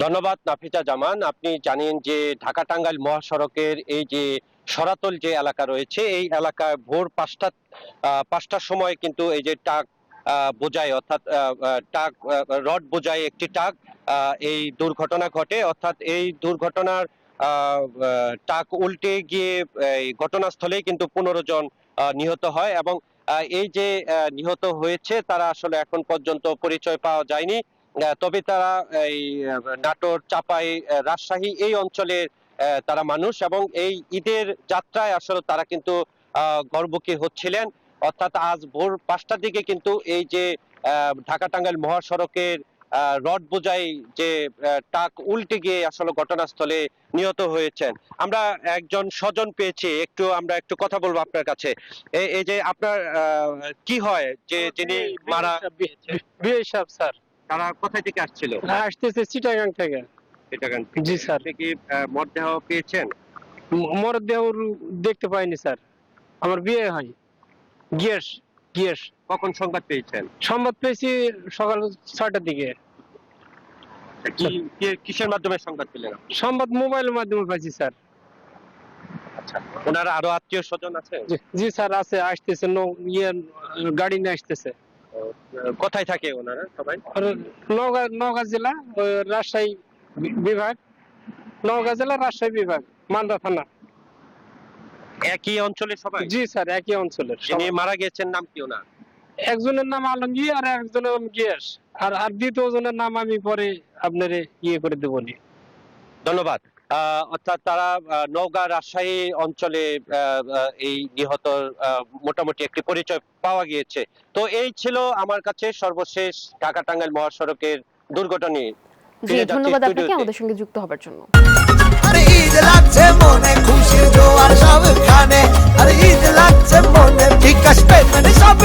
ধন্যবাদ নাফিজা জামান। আপনি জানেন যে ঢাকা টাঙ্গাইল মহাসড়কের এই যে সরাতল যে এলাকা রয়েছে, এই এলাকায় ভোর 5টার সময় কিন্তু এই যে ট্রাক বোঝাই অর্থাৎ ট্রাক রড বোঝাই একটি ট্রাক এই দুর্ঘটনা ঘটে। অর্থাৎ এই দুর্ঘটনার ট্রাক উল্টে গিয়ে এই ঘটনাস্থলেই কিন্তু 15 জন নিহত হয় এবং এই যে নিহত হয়েছে তারা আসলে এখন পর্যন্ত পরিচয় পাওয়া যায়নি। তবে তারা এই নাটোর, চাপাই, রাজশাহী এই অঞ্চলের তারা মানুষ এবং এই ঈদের যাত্রায় আসলে তারা কিন্তু গর্ভবতী হচ্ছিলেন। অর্থাৎ আজ ভোর 5টার দিকে কিন্তু এই যে ঢাকা টাঙ্গাইল মহাসড়কের রড বোঝাই যে ট্রাক উল্টে গিয়ে আসলে ঘটনাস্থলে নিহত হয়েছেন। আমরা একজন স্বজন পেয়েছি, আমরা একটু কথা বলবো আপনার কাছে। এই যে আপনার কি হয় যে যিনি মারা গিয়েছেন? বিয়ে সাহেব স্যার, তারা কোথায় থেকে আসছিল? আসতেছে চিটাগাং থেকে। চিটাগাং থেকে। জি স্যার। আপনি কি মরদেহ পেয়েছেন? মরদেহ দেখতে পাইনি স্যার, আমার বিয়ে হয়। গিয়েস গিয়েস কখন সংবাদ পেয়েছেন? সংবাদ পেয়েছি সকাল 6টার দিকে। কিসের মাধ্যমে সংবাদ পেলেন আপনি? সংবাদ মোবাইলের মাধ্যমে পাইছি স্যার। আচ্ছা, ওনার আরো আত্মীয় স্বজন আছে? জি স্যার, আছে, আসতেছে, গাড়ি নিয়ে আসতেছে। কোথায় থাকে ওনারা সবাই? আর নওগাঁ জেলা, রাজশাহী বিভাগ, নওগাঁ জেলা রাজশাহী বিভাগ, মান্দা থানা। একই অঞ্চলে সবাই? জি স্যার, একই অঞ্চলের। যিনি মারা গেছেন নাম কি ওনার? একজনের নাম আলমগীর আর একজনের নাম গিয়াস, আর দ্বিতীয় জনের নাম আমি পরে আপনারে করে দেবো নি। ধন্যবাদ। অর্থাৎ তারা নওগাঁ, রাজশাহী অঞ্চলে এই নিহত মোটামুটি একটি পরিচয় পাওয়া গিয়েছে। তো এই ছিল আমার কাছে সর্বশেষ ঢাকা টাঙ্গাইল মহাসড়কের দুর্ঘটনা। জি, ধন্যবাদ আপনাকে আমাদের সঙ্গে যুক্ত হবার জন্য। আরে ঈদ লাগছে মনে, খুশির জোয়ার সবখানে। আরে ঈদ লাগছে মনে, বিকাশ পেমেন্ট সব